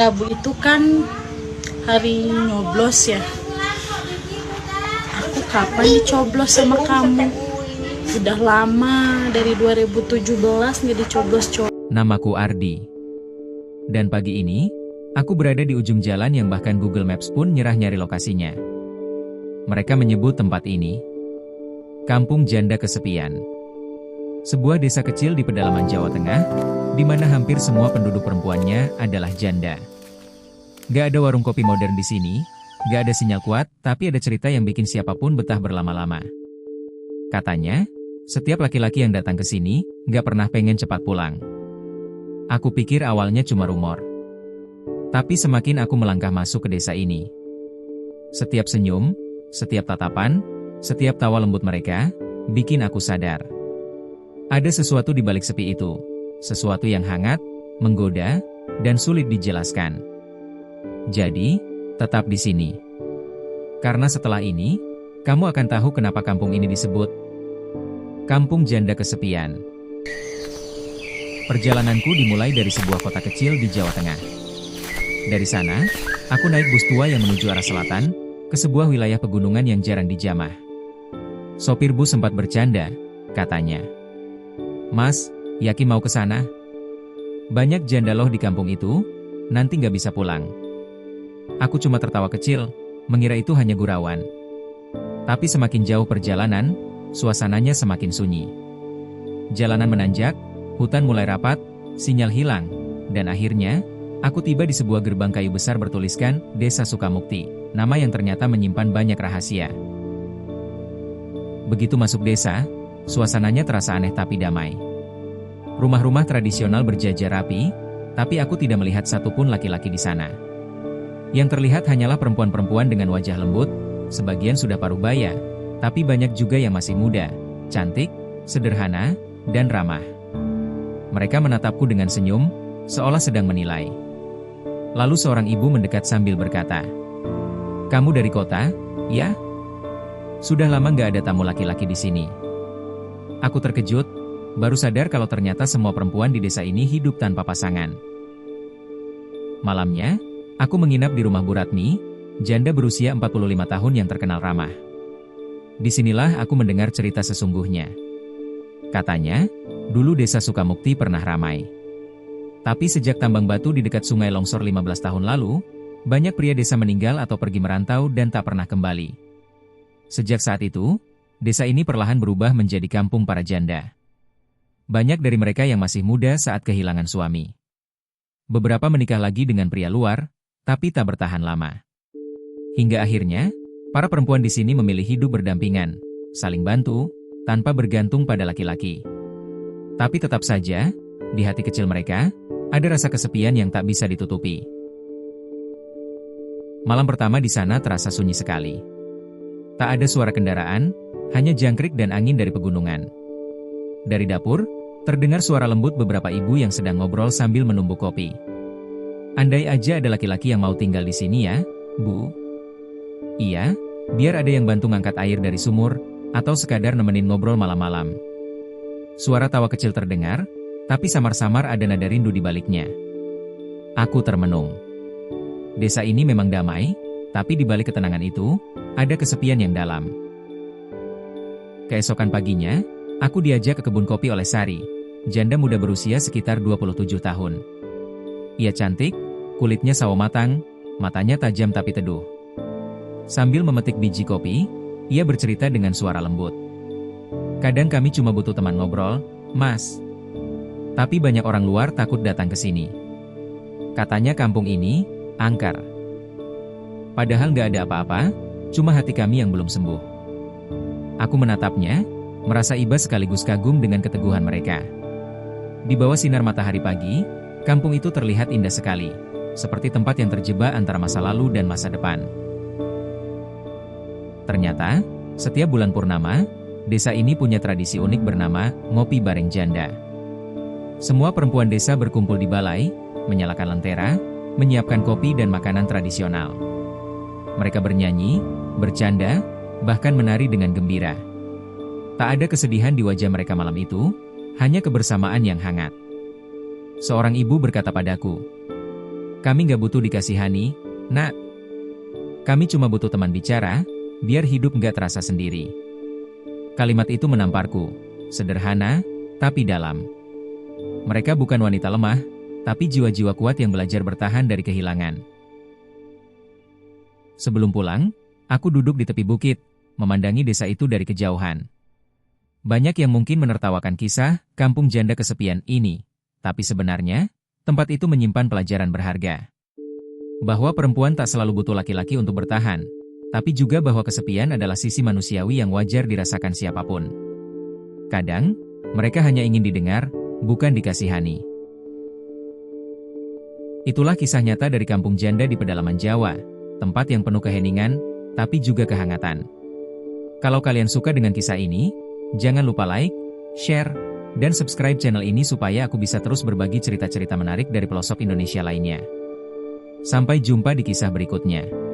Rabu itu kan hari nyoblos ya. Aku kapan dicoblos sama kamu? Udah lama, dari 2017 nggak dicoblos-coblos. Namaku Ardi. Dan pagi ini, aku berada di ujung jalan yang bahkan Google Maps pun nyerah nyari lokasinya. Mereka menyebut tempat ini Kampung Janda Kesepian. Sebuah desa kecil di pedalaman Jawa Tengah, di mana hampir semua penduduk perempuannya adalah janda. Gak ada warung kopi modern di sini, gak ada sinyal kuat, tapi ada cerita yang bikin siapapun betah berlama-lama. Katanya, setiap laki-laki yang datang ke sini, gak pernah pengen cepat pulang. Aku pikir awalnya cuma rumor. Tapi semakin aku melangkah masuk ke desa ini, setiap senyum, setiap tatapan, setiap tawa lembut mereka, bikin aku sadar. Ada sesuatu di balik sepi itu, sesuatu yang hangat, menggoda, dan sulit dijelaskan. Jadi, tetap di sini. Karena setelah ini, kamu akan tahu kenapa kampung ini disebut Kampung Janda Kesepian. Perjalananku dimulai dari sebuah kota kecil di Jawa Tengah. Dari sana, aku naik bus tua yang menuju arah selatan, ke sebuah wilayah pegunungan yang jarang dijamah. Sopir bus sempat bercanda, katanya, "Mas, yakin mau ke sana? Banyak janda loh di kampung itu, nanti nggak bisa pulang." Aku cuma tertawa kecil, mengira itu hanya gurauan. Tapi semakin jauh perjalanan, suasananya semakin sunyi. Jalanan menanjak, hutan mulai rapat, sinyal hilang, dan akhirnya, aku tiba di sebuah gerbang kayu besar bertuliskan Desa Sukamukti, nama yang ternyata menyimpan banyak rahasia. Begitu masuk desa, suasananya terasa aneh tapi damai. Rumah-rumah tradisional berjajar rapi, tapi aku tidak melihat satupun laki-laki di sana. Yang terlihat hanyalah perempuan-perempuan dengan wajah lembut, sebagian sudah paruh baya, tapi banyak juga yang masih muda, cantik, sederhana, dan ramah. Mereka menatapku dengan senyum, seolah sedang menilai. Lalu seorang ibu mendekat sambil berkata, "Kamu dari kota, ya? Sudah lama nggak ada tamu laki-laki di sini." Aku terkejut, baru sadar kalau ternyata semua perempuan di desa ini hidup tanpa pasangan. Malamnya, aku menginap di rumah Bu Ratmi, janda berusia 45 tahun yang terkenal ramah. Disinilah aku mendengar cerita sesungguhnya. Katanya, dulu desa Sukamukti pernah ramai. Tapi sejak tambang batu di dekat sungai longsor 15 tahun lalu, banyak pria desa meninggal atau pergi merantau dan tak pernah kembali. Sejak saat itu, desa ini perlahan berubah menjadi kampung para janda. Banyak dari mereka yang masih muda saat kehilangan suami. Beberapa menikah lagi dengan pria luar, tapi tak bertahan lama. Hingga akhirnya, para perempuan di sini memilih hidup berdampingan, saling bantu, tanpa bergantung pada laki-laki. Tapi tetap saja, di hati kecil mereka, ada rasa kesepian yang tak bisa ditutupi. Malam pertama di sana terasa sunyi sekali. Tak ada suara kendaraan, hanya jangkrik dan angin dari pegunungan. Dari dapur, terdengar suara lembut beberapa ibu yang sedang ngobrol sambil menumbuk kopi. "Andai aja ada laki-laki yang mau tinggal di sini ya, Bu." "Iya, biar ada yang bantu ngangkat air dari sumur, atau sekadar nemenin ngobrol malam-malam." Suara tawa kecil terdengar, tapi samar-samar ada nada rindu di baliknya. Aku termenung. Desa ini memang damai, tapi di balik ketenangan itu, ada kesepian yang dalam. Keesokan paginya, aku diajak ke kebun kopi oleh Sari, janda muda berusia sekitar 27 tahun. Ia cantik, kulitnya sawo matang, matanya tajam tapi teduh. Sambil memetik biji kopi, ia bercerita dengan suara lembut. "Kadang kami cuma butuh teman ngobrol, Mas. Tapi banyak orang luar takut datang ke sini. Katanya kampung ini angker. Padahal nggak ada apa-apa, cuma hati kami yang belum sembuh." Aku menatapnya, merasa iba sekaligus kagum dengan keteguhan mereka. Di bawah sinar matahari pagi, kampung itu terlihat indah sekali, seperti tempat yang terjebak antara masa lalu dan masa depan. Ternyata, setiap bulan purnama, desa ini punya tradisi unik bernama ngopi bareng janda. Semua perempuan desa berkumpul di balai, menyalakan lentera, menyiapkan kopi dan makanan tradisional. Mereka bernyanyi, bercanda, bahkan menari dengan gembira. Tak ada kesedihan di wajah mereka malam itu, hanya kebersamaan yang hangat. Seorang ibu berkata padaku, Kami gak butuh dikasihani, nak. Kami cuma butuh teman bicara, biar hidup gak terasa sendiri. Kalimat itu menamparku. Sederhana, tapi dalam. Mereka bukan wanita lemah, tapi jiwa-jiwa kuat yang belajar bertahan dari kehilangan. Sebelum pulang, aku duduk di tepi bukit, memandangi desa itu dari kejauhan. Banyak yang mungkin menertawakan kisah kampung janda kesepian ini, tapi sebenarnya, tempat itu menyimpan pelajaran berharga. Bahwa perempuan tak selalu butuh laki-laki untuk bertahan, tapi juga bahwa kesepian adalah sisi manusiawi yang wajar dirasakan siapapun. Kadang, mereka hanya ingin didengar, bukan dikasihani. Itulah kisah nyata dari kampung janda di pedalaman Jawa, tempat yang penuh keheningan, tapi juga kehangatan. Kalau kalian suka dengan kisah ini, jangan lupa like, share, dan subscribe channel ini supaya aku bisa terus berbagi cerita-cerita menarik dari pelosok Indonesia lainnya. Sampai jumpa di kisah berikutnya.